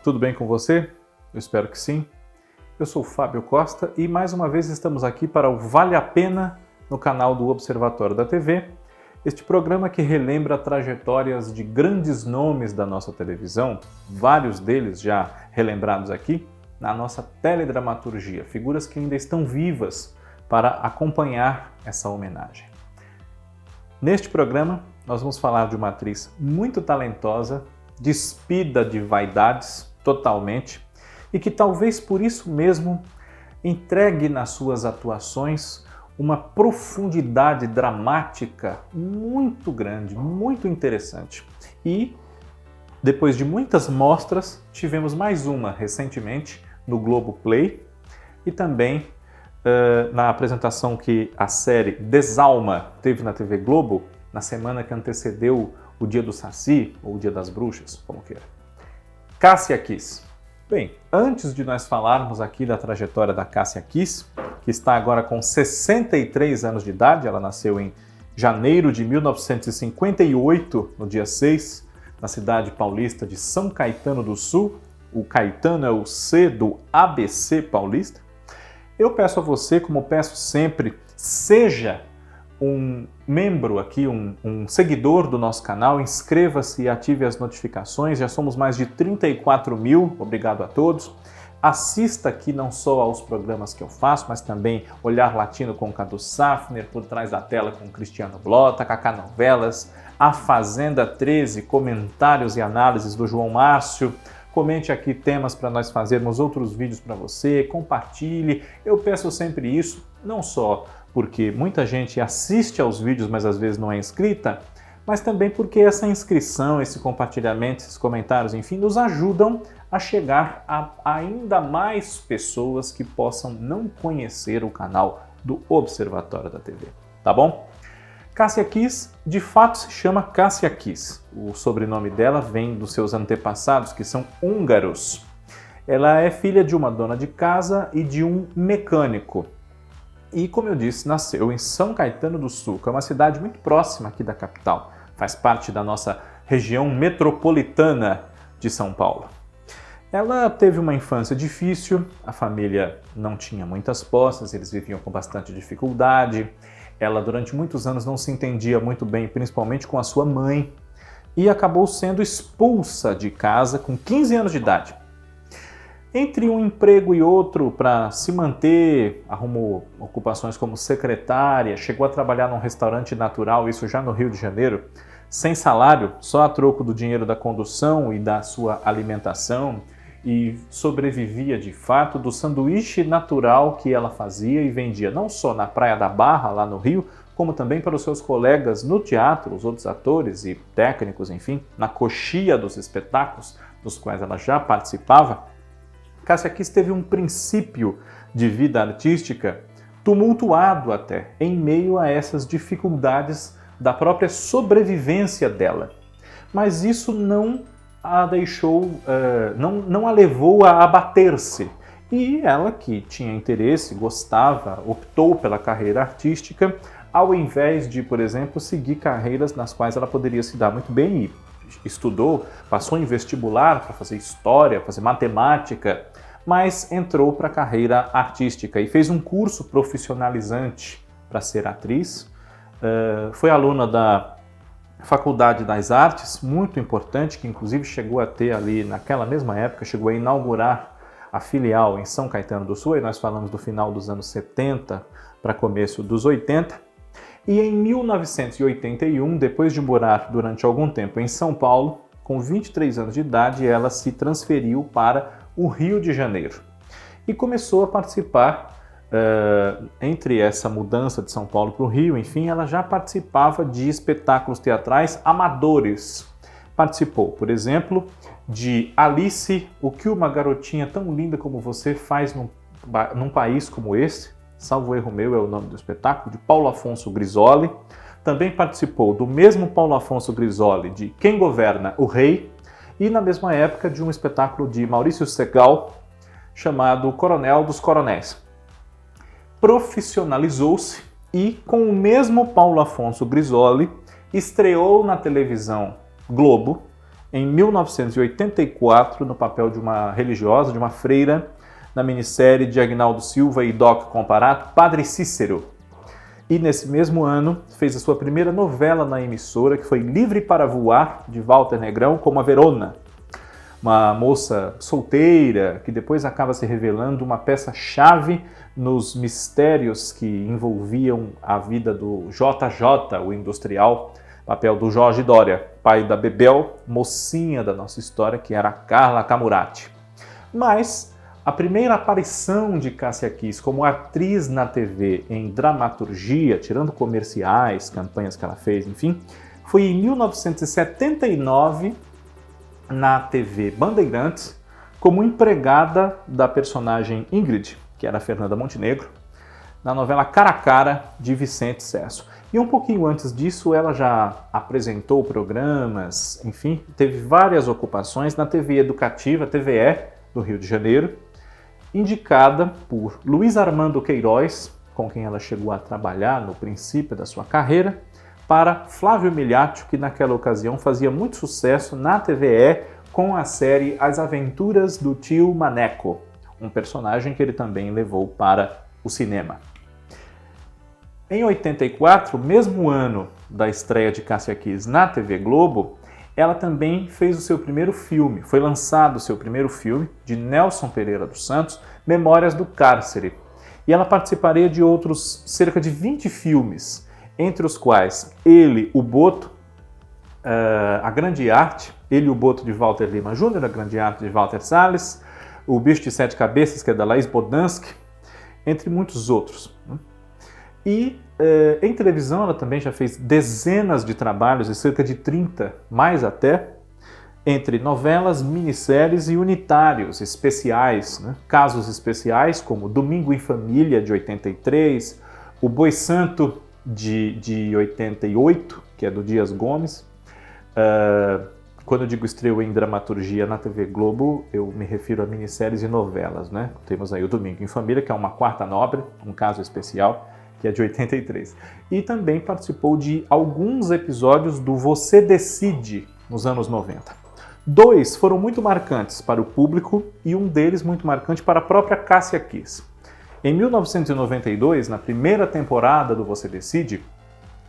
tudo bem com você? Eu espero que sim. Eu sou o Fábio Costa e mais uma vez estamos aqui para o Vale a Pena no canal do Observatório da TV, este programa que relembra trajetórias de grandes nomes da nossa televisão, vários deles já relembrados aqui, na nossa teledramaturgia, figuras que ainda estão vivas para acompanhar essa homenagem. Neste programa, nós vamos falar de uma atriz muito talentosa, despida de vaidades totalmente, e que talvez por isso mesmo entregue nas suas atuações uma profundidade dramática muito grande, muito interessante. E, depois de muitas mostras, tivemos mais uma recentemente no Globoplay e também na apresentação que a série Desalma teve na TV Globo na semana que antecedeu o Dia do Saci, ou o Dia das Bruxas, como queira. Cássia Kiss. Bem, antes de nós falarmos aqui da trajetória da Cássia Kiss, que está agora com 63 anos de idade, ela nasceu em janeiro de 1958, no dia 6, na cidade paulista de São Caetano do Sul. O Caetano é o C do ABC paulista. Eu peço a você, como peço sempre, seja um membro aqui, um seguidor do nosso canal, inscreva-se e ative as notificações, já somos mais de 34 mil, obrigado a todos. Assista aqui não só aos programas que eu faço, mas também Olhar Latino com Cadu Safner, Por Trás da Tela com Cristiano Blota, Cacá Novelas, A Fazenda 13, comentários e análises do João Márcio. Comente aqui temas para nós fazermos outros vídeos para você, compartilhe. Eu peço sempre isso, não só porque muita gente assiste aos vídeos, mas às vezes não é inscrita, mas também porque essa inscrição, esse compartilhamento, esses comentários, enfim, nos ajudam a chegar a ainda mais pessoas que possam não conhecer o canal do Observatório da TV, tá bom? Cássia Kiss, de fato, se chama Cássia Kiss. O sobrenome dela vem dos seus antepassados, que são húngaros. Ela é filha de uma dona de casa e de um mecânico. E, como eu disse, nasceu em São Caetano do Sul, que é uma cidade muito próxima aqui da capital. Faz parte da nossa região metropolitana de São Paulo. Ela teve uma infância difícil, a família não tinha muitas posses, eles viviam com bastante dificuldade. Ela, durante muitos anos, não se entendia muito bem, principalmente com a sua mãe, e acabou sendo expulsa de casa com 15 anos de idade. Entre um emprego e outro, para se manter, arrumou ocupações como secretária, chegou a trabalhar num restaurante natural, isso já no Rio de Janeiro, sem salário, só a troco do dinheiro da condução e da sua alimentação, e sobrevivia de fato do sanduíche natural que ela fazia e vendia não só na Praia da Barra, lá no Rio, como também para os seus colegas no teatro, os outros atores e técnicos, enfim, na coxia dos espetáculos dos quais ela já participava. Cássia Kiss teve um princípio de vida artística tumultuado até, em meio a essas dificuldades da própria sobrevivência dela. Mas isso não a deixou, não a levou a abater-se. E ela, que tinha interesse, gostava, optou pela carreira artística, ao invés de, por exemplo, seguir carreiras nas quais ela poderia se dar muito bem e estudou, passou em vestibular para fazer história, fazer matemática, mas entrou para a carreira artística e fez um curso profissionalizante para ser atriz. Foi aluna da Faculdade das Artes, muito importante, que inclusive chegou a ter ali, naquela mesma época, chegou a inaugurar a filial em São Caetano do Sul, e nós falamos do final dos anos 70 para começo dos 80. E em 1981, depois de morar durante algum tempo em São Paulo, com 23 anos de idade, ela se transferiu para o Rio de Janeiro e começou a participar, entre essa mudança de São Paulo para o Rio, enfim, ela já participava de espetáculos teatrais amadores. Participou, por exemplo, de Alice, o que uma garotinha tão linda como você faz num país como esse, salvo erro meu é o nome do espetáculo, de Paulo Afonso Grisoli. Também participou do mesmo Paulo Afonso Grisoli de Quem Governa o Rei e na mesma época de um espetáculo de Maurício Segal chamado Coronel dos Coronéis. Profissionalizou-se e com o mesmo Paulo Afonso Grisoli estreou na televisão Globo em 1984 no papel de uma religiosa, de uma freira, na minissérie de Agnaldo Silva e Doc Comparato, Padre Cícero. E nesse mesmo ano fez a sua primeira novela na emissora, que foi Livre para Voar, de Walter Negrão, como a Verona, uma moça solteira que depois acaba se revelando uma peça-chave nos mistérios que envolviam a vida do JJ, o industrial, papel do Jorge Doria, pai da Bebel, mocinha da nossa história, que era a Carla Camurati. Mas a primeira aparição de Cássia Kiss como atriz na TV em dramaturgia, tirando comerciais, campanhas que ela fez, enfim, foi em 1979 na TV Bandeirantes como empregada da personagem Ingrid, que era a Fernanda Montenegro, na novela Cara a Cara de Vicente Cesso. E um pouquinho antes disso ela já apresentou programas, enfim, teve várias ocupações na TV Educativa, TVE, do Rio de Janeiro, indicada por Luiz Armando Queiroz, com quem ela chegou a trabalhar no princípio da sua carreira, para Flávio Miliaccio, que naquela ocasião fazia muito sucesso na TVE com a série As Aventuras do Tio Maneco, um personagem que ele também levou para o cinema. Em 84, mesmo ano da estreia de Cássia Kiss na TV Globo, ela também fez o seu primeiro filme, foi lançado o seu primeiro filme, de Nelson Pereira dos Santos, Memórias do Cárcere. E ela participaria de outros cerca de 20 filmes, entre os quais Ele, o Boto, A Grande Arte, Ele, o Boto de Walter Lima Jr., A Grande Arte de Walter Salles, O Bicho de Sete Cabeças, que é da Laís Bodansky, entre muitos outros. E em televisão ela também já fez dezenas de trabalhos, e cerca de 30, mais até, entre novelas, minisséries e unitários especiais, né? Casos especiais como Domingo em Família, de 83, O Boi Santo, de 88, que é do Dias Gomes. Quando eu digo estreou em dramaturgia na TV Globo, eu me refiro a minisséries e novelas, né? Temos aí o Domingo em Família, que é uma quarta nobre, um caso especial, que é de 83. E também participou de alguns episódios do Você Decide, nos anos 90. 2 foram muito marcantes para o público e um deles muito marcante para a própria Cássia Kiss. Em 1992, na primeira temporada do Você Decide,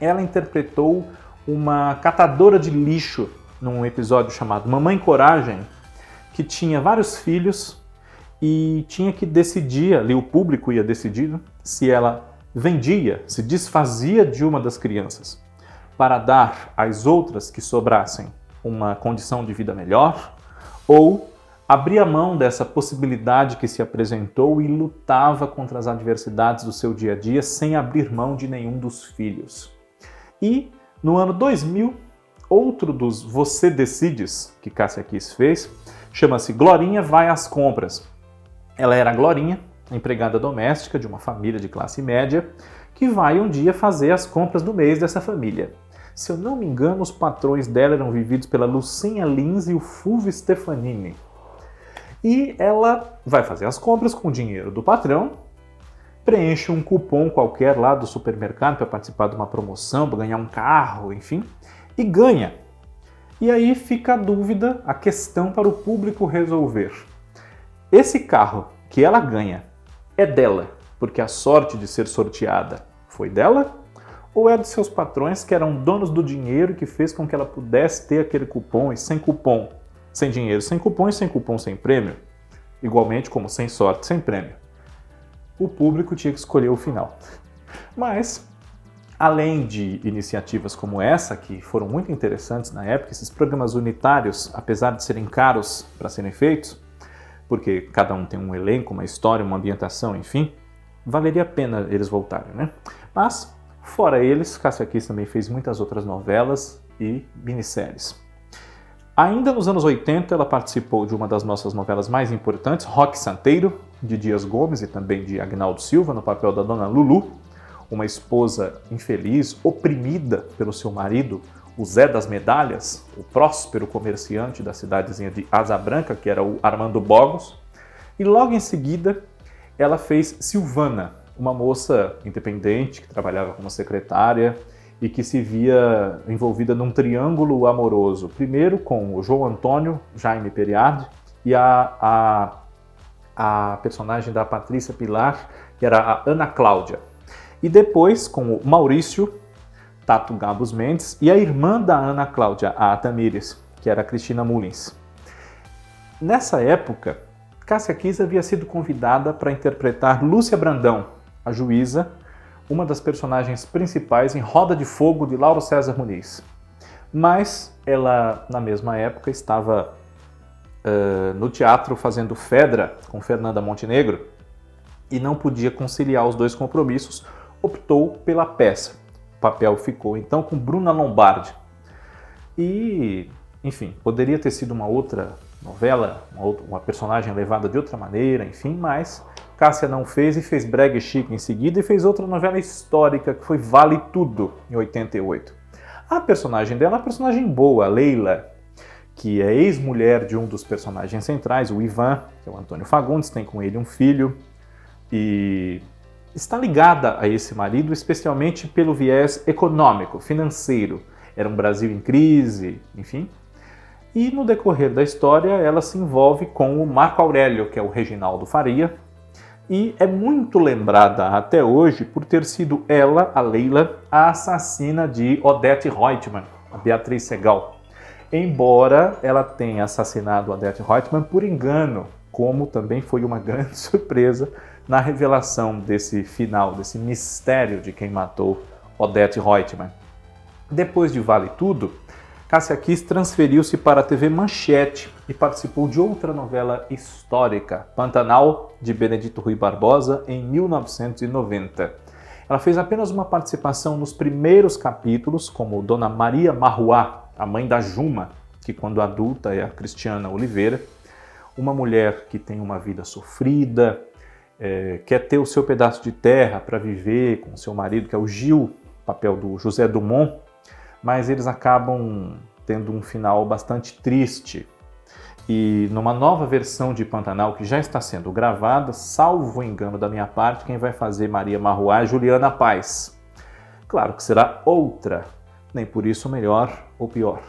ela interpretou uma catadora de lixo num episódio chamado Mamãe Coragem, que tinha vários filhos e tinha que decidir, ali o público ia decidir, se ela vendia, se desfazia de uma das crianças para dar às outras que sobrassem uma condição de vida melhor, ou abria mão dessa possibilidade que se apresentou e lutava contra as adversidades do seu dia a dia sem abrir mão de nenhum dos filhos. E no ano 2000, outro dos Você Decides que Cássia Kiss fez, chama-se Glorinha Vai às Compras. Ela era a Glorinha, empregada doméstica de uma família de classe média, que vai um dia fazer as compras do mês dessa família. Se eu não me engano, os patrões dela eram vividos pela Lucinha Lins e o Fulvio Stefanini. E ela vai fazer as compras com o dinheiro do patrão, preenche um cupom qualquer lá do supermercado para participar de uma promoção, para ganhar um carro, enfim, e ganha. E aí fica a dúvida, a questão para o público resolver. Esse carro que ela ganha é dela, porque a sorte de ser sorteada foi dela? Ou é dos seus patrões que eram donos do dinheiro que fez com que ela pudesse ter aquele cupom e sem cupom, sem dinheiro, sem cupom e sem cupom, sem prêmio? Igualmente como sem sorte, sem prêmio. O público tinha que escolher o final. Mas, além de iniciativas como essa, que foram muito interessantes na época, esses programas unitários, apesar de serem caros para serem feitos, porque cada um tem um elenco, uma história, uma ambientação, enfim, valeria a pena eles voltarem, né? Mas, fora eles, Cássia Kiss também fez muitas outras novelas e minisséries. Ainda nos anos 80, ela participou de uma das nossas novelas mais importantes, Roque Santeiro, de Dias Gomes e também de Agnaldo Silva, no papel da Dona Lulu, uma esposa infeliz, oprimida pelo seu marido, o Zé das Medalhas, o próspero comerciante da cidadezinha de Asa Branca, que era o Armando Bogos. E logo em seguida, ela fez Silvana, uma moça independente que trabalhava como secretária e que se via envolvida num triângulo amoroso, primeiro com o João Antônio Jaime Periard e a personagem da Patrícia Pilar, que era a Ana Cláudia, e depois com o Maurício Tato Gabos Mendes e a irmã da Ana Cláudia, a Tamires, que era a Cristina Mullins. Nessa época, Cássia Kiss havia sido convidada para interpretar Lúcia Brandão, a juíza, uma das personagens principais em Roda de Fogo, de Lauro César Muniz. Mas ela, na mesma época, estava no teatro fazendo Fedra com Fernanda Montenegro e não podia conciliar os dois compromissos, optou pela peça. O papel ficou então com Bruna Lombardi. E, enfim, poderia ter sido uma outra novela, uma personagem levada de outra maneira, enfim, mas Cássia não fez e fez Brega e Chique em seguida e fez outra novela histórica que foi Vale Tudo, em 88. A personagem dela é uma personagem boa, a Leila, que é ex-mulher de um dos personagens centrais, o Ivan, que é o Antônio Fagundes, tem com ele um filho e está ligada a esse marido especialmente pelo viés econômico, financeiro. Era um Brasil em crise, enfim. E no decorrer da história ela se envolve com o Marco Aurélio, que é o Reginaldo Faria, e é muito lembrada até hoje por ter sido ela, a Leila, a assassina de Odete Roitman, a Beatriz Segal. Embora ela tenha assassinado Odete Roitman por engano, como também foi uma grande surpresa na revelação desse final, desse mistério de quem matou Odete Roitman. Depois de Vale Tudo, Cássia Kiss transferiu-se para a TV Manchete e participou de outra novela histórica, Pantanal, de Benedito Rui Barbosa, em 1990. Ela fez apenas uma participação nos primeiros capítulos, como Dona Maria Marruá, a mãe da Juma, que quando adulta é a Cristiana Oliveira, uma mulher que tem uma vida sofrida, quer ter o seu pedaço de terra para viver com o seu marido, que é o Gil, papel do José Dumont, mas eles acabam tendo um final bastante triste. E numa nova versão de Pantanal, que já está sendo gravada, salvo engano da minha parte, quem vai fazer Maria Marruá é Juliana Paz. Claro que será outra, nem por isso melhor ou pior.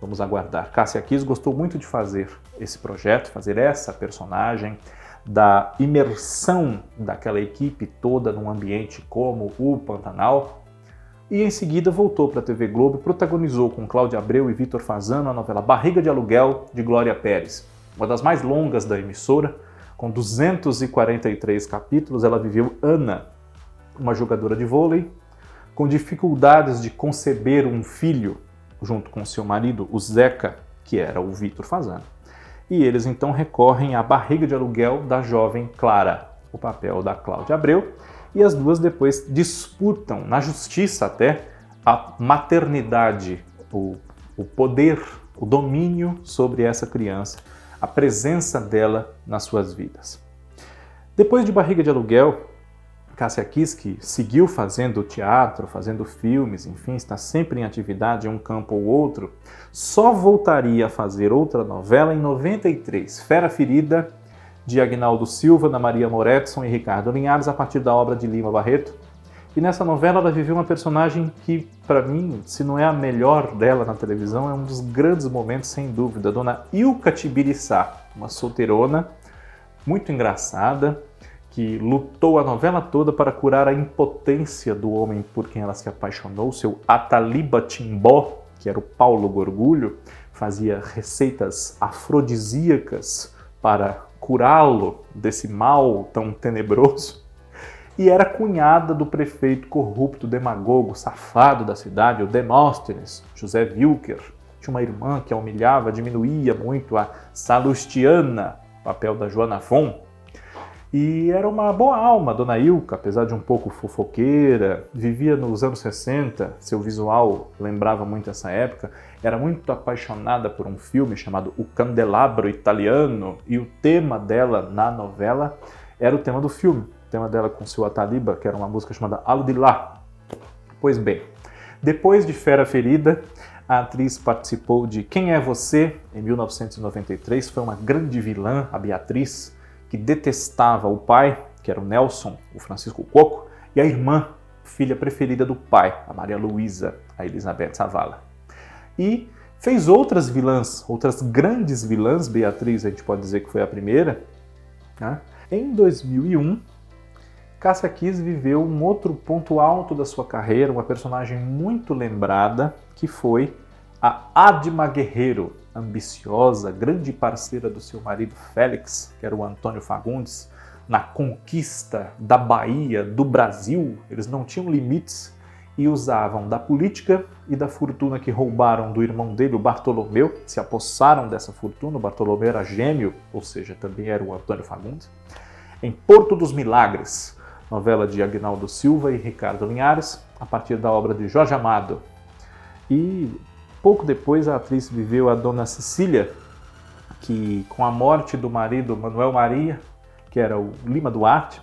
Vamos aguardar. Cássia Kiss gostou muito de fazer esse projeto, fazer essa personagem, da imersão daquela equipe toda num ambiente como o Pantanal. E em seguida voltou para a TV Globo e protagonizou com Cláudia Abreu e Vitor Fasano a novela Barriga de Aluguel, de Glória Pérez. Uma das mais longas da emissora, com 243 capítulos, ela viveu Ana, uma jogadora de vôlei, com dificuldades de conceber um filho, junto com seu marido, o Zeca, que era o Vitor Fasano. E eles então recorrem à Barriga de Aluguel da jovem Clara, o papel da Cláudia Abreu, e as duas depois disputam, na justiça até, a maternidade, o poder, o domínio sobre essa criança, a presença dela nas suas vidas. Depois de Barriga de Aluguel, Cássia Kiss, que seguiu fazendo teatro, fazendo filmes, enfim, está sempre em atividade em um campo ou outro, só voltaria a fazer outra novela em 93, Fera Ferida, de Agnaldo Silva, Ana Maria Moretson e Ricardo Linhares, a partir da obra de Lima Barreto. E nessa novela ela viveu uma personagem que, para mim, se não é a melhor dela na televisão, é um dos grandes momentos, sem dúvida, Dona Ilka Tibiriçá, uma solteirona muito engraçada, que lutou a novela toda para curar a impotência do homem por quem ela se apaixonou, seu Ataliba Timbó, que era o Paulo Gorgulho, fazia receitas afrodisíacas para curá-lo desse mal tão tenebroso, e era cunhada do prefeito corrupto, demagogo, safado da cidade, o Demóstenes, José Wilker. Tinha uma irmã que a humilhava, diminuía muito, a Salustiana, papel da Joana Fon. E era uma boa alma, Dona Ilka, apesar de um pouco fofoqueira, vivia nos anos 60, seu visual lembrava muito essa época, era muito apaixonada por um filme chamado O Candelabro Italiano, e o tema dela na novela era o tema do filme, o tema dela com seu Ataliba, que era uma música chamada Al Di Là. Pois bem, depois de Fera Ferida, a atriz participou de Quem é Você, em 1993, foi uma grande vilã, a Beatriz, que detestava o pai, que era o Nelson, o Francisco Coco, e a irmã, filha preferida do pai, a Maria Luísa, a Elizabeth Savala. E fez outras vilãs, outras grandes vilãs. Beatriz, a gente pode dizer que foi a primeira, né? Em 2001, Cássia Kiss viveu um outro ponto alto da sua carreira, uma personagem muito lembrada, que foi a Adma Guerreiro, ambiciosa, grande parceira do seu marido Félix, que era o Antônio Fagundes, na conquista da Bahia, do Brasil. Eles não tinham limites e usavam da política e da fortuna que roubaram do irmão dele, o Bartolomeu, se apossaram dessa fortuna. O Bartolomeu era gêmeo, ou seja, também era o Antônio Fagundes. Em Porto dos Milagres, novela de Aguinaldo Silva e Ricardo Linhares, a partir da obra de Jorge Amado. E pouco depois a atriz viveu a Dona Cecília, que com a morte do marido Manuel Maria, que era o Lima Duarte,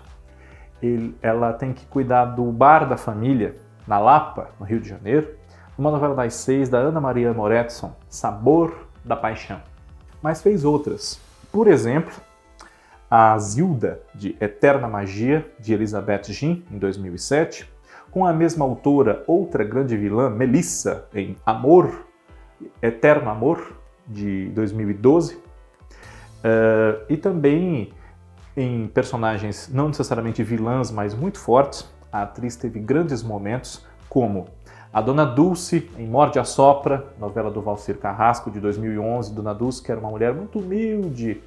ela tem que cuidar do bar da família, na Lapa, no Rio de Janeiro, uma novela das 6 da Ana Maria Moretson, Sabor da Paixão. Mas fez outras. Por exemplo, a Zilda, de Eterna Magia, de Elizabeth Jean, em 2007, com a mesma autora, outra grande vilã, Melissa, em Amor, Eterno Amor, de 2012, e também em personagens não necessariamente vilãs, mas muito fortes. A atriz teve grandes momentos, como a Dona Dulce, em Morde a Sopra, novela do Valcir Carrasco, de 2011. Dona Dulce, que era uma mulher muito humilde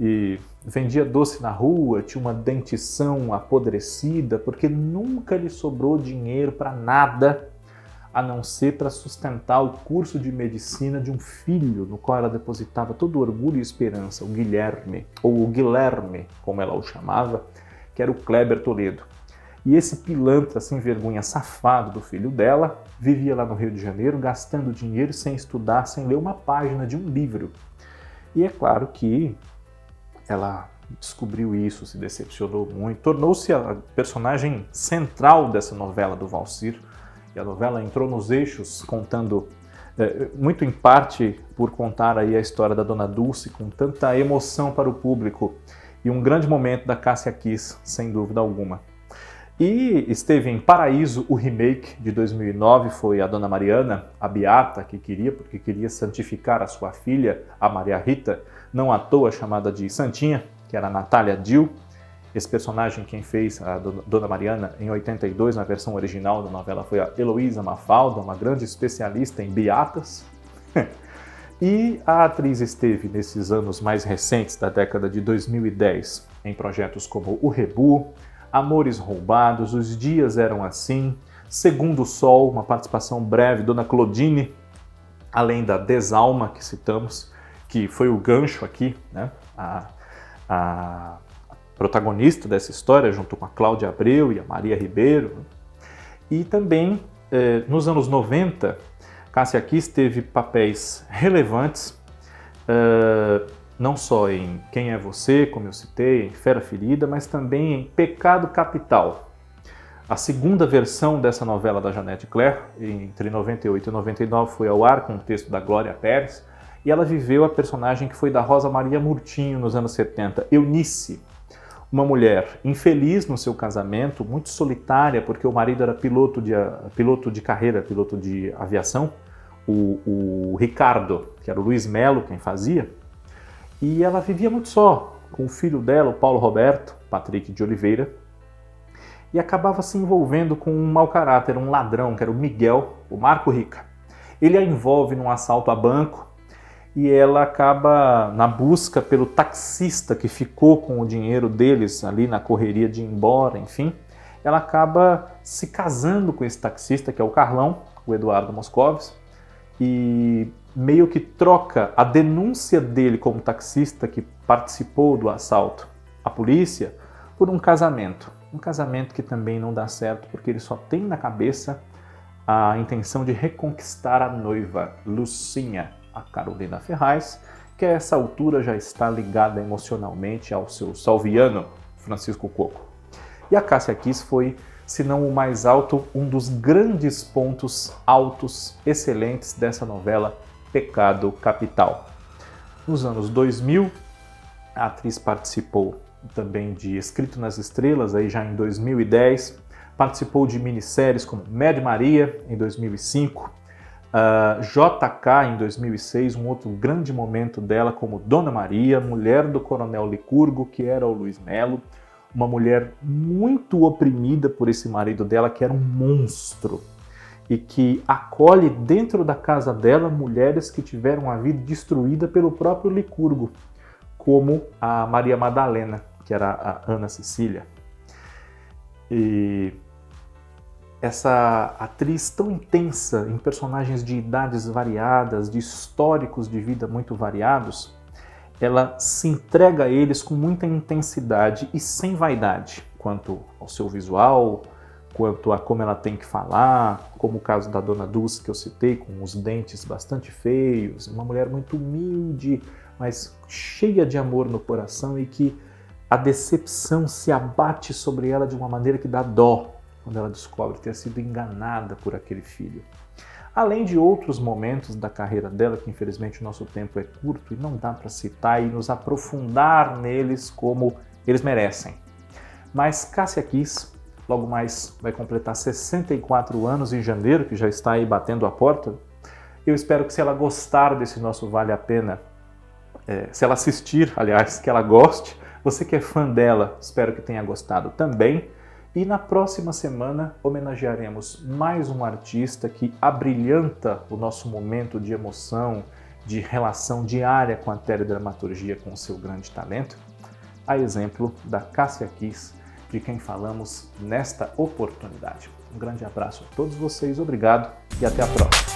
e vendia doce na rua, tinha uma dentição apodrecida, porque nunca lhe sobrou dinheiro para nada, a não ser para sustentar o curso de medicina de um filho, no qual ela depositava todo o orgulho e esperança, o Guilherme, ou o Guilherme, como ela o chamava, que era o Kleber Toledo. E esse pilantra sem vergonha safado do filho dela vivia lá no Rio de Janeiro gastando dinheiro sem estudar, sem ler uma página de um livro. E é claro que ela descobriu isso, se decepcionou muito, tornou-se a personagem central dessa novela do Valcir. E a novela entrou nos eixos contando, muito em parte por contar aí a história da Dona Dulce com tanta emoção para o público, e um grande momento da Cássia Kiss, sem dúvida alguma. E esteve em Paraíso, o remake de 2009, foi a Dona Mariana, a Beata, porque queria santificar a sua filha, a Maria Rita, não à toa chamada de Santinha, que era a Natália Dill. Esse personagem, quem fez a Dona Mariana em 82, na versão original da novela, foi a Heloísa Mafalda, uma grande especialista em beatas. E a atriz esteve, nesses anos mais recentes, da década de 2010, em projetos como O Rebu, Amores Roubados, Os Dias Eram Assim, Segundo Sol, uma participação breve, Dona Claudine, além da Desalma, que citamos, que foi o gancho aqui, né? A protagonista dessa história, junto com a Cláudia Abreu e a Maria Ribeiro. E também, nos anos 90, Cássia Kiss teve papéis relevantes, não só em Quem é Você, como eu citei, em Fera Ferida, mas também em Pecado Capital. A segunda versão dessa novela da Janete Claire, entre 98 e 99, foi ao ar com o texto da Glória Pérez, e ela viveu a personagem que foi da Rosa Maria Murtinho nos anos 70, Eunice, uma mulher infeliz no seu casamento, muito solitária, porque o marido era piloto de carreira, piloto de aviação, o Ricardo, que era o Luiz Melo quem fazia, e ela vivia muito só, com o filho dela, o Paulo Roberto, Patrick de Oliveira, e acabava se envolvendo com um mau caráter, um ladrão, que era o Miguel, o Marco Rica. Ele a envolve num assalto a banco, e ela acaba na busca pelo taxista que ficou com o dinheiro deles ali na correria de ir embora, enfim. Ela acaba se casando com esse taxista, que é o Carlão, o Eduardo Moscovis, e meio que troca a denúncia dele como taxista que participou do assalto à polícia por um casamento. Um casamento que também não dá certo, porque ele só tem na cabeça a intenção de reconquistar a noiva, Lucinha, a Carolina Ferraz, que a essa altura já está ligada emocionalmente ao seu salviano, Francisco Coco. E a Cássia Kiss foi, se não o mais alto, um dos grandes pontos altos, excelentes dessa novela Pecado Capital. Nos anos 2000, a atriz participou também de Escrito nas Estrelas, aí já em 2010, Participou de minisséries como Mad Maria, em 2005, JK, em 2006, um outro grande momento dela como Dona Maria, mulher do Coronel Licurgo, que era o Luiz Melo, uma mulher muito oprimida por esse marido dela, que era um monstro, e que acolhe dentro da casa dela mulheres que tiveram a vida destruída pelo próprio Licurgo, como a Maria Madalena, que era a Ana Cecília. E essa atriz tão intensa em personagens de idades variadas, de históricos de vida muito variados, ela se entrega a eles com muita intensidade e sem vaidade, quanto ao seu visual, quanto a como ela tem que falar, como o caso da Dona Dulce que eu citei, com os dentes bastante feios, uma mulher muito humilde, mas cheia de amor no coração e que a decepção se abate sobre ela de uma maneira que dá dó quando ela descobre ter sido enganada por aquele filho. Além de outros momentos da carreira dela, que infelizmente o nosso tempo é curto e não dá para citar e nos aprofundar neles como eles merecem. Mas Cássia Kiss, logo mais vai completar 64 anos em janeiro, que já está aí batendo a porta. Eu espero que se ela gostar desse nosso Vale a Pena, se ela assistir, aliás, que ela goste, você que é fã dela, espero que tenha gostado também. E na próxima semana homenagearemos mais um artista que abrilhanta o nosso momento de emoção, de relação diária com a teledramaturgia, com o seu grande talento, a exemplo da Cássia Kiss, de quem falamos nesta oportunidade. Um grande abraço a todos vocês, obrigado e até a próxima.